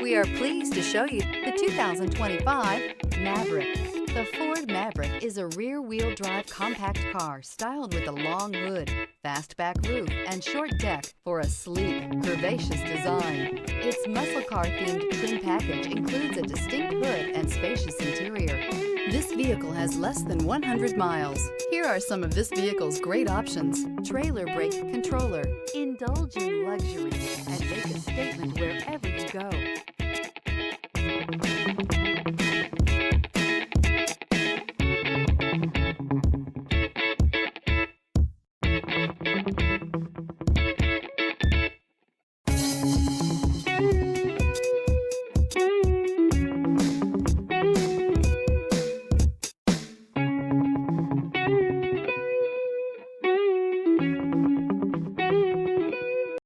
We are pleased to show you the 2025 Maverick. The Ford Maverick is a rear-wheel drive compact car styled with a long hood, fastback roof, and short deck for a sleek, curvaceous design. Its muscle car-themed trim package includes a distinct hood and spacious interior. This vehicle has less than 100 miles. Here are some of this vehicle's great options: trailer brake controller. Indulge in luxury and make a statement wherever you go.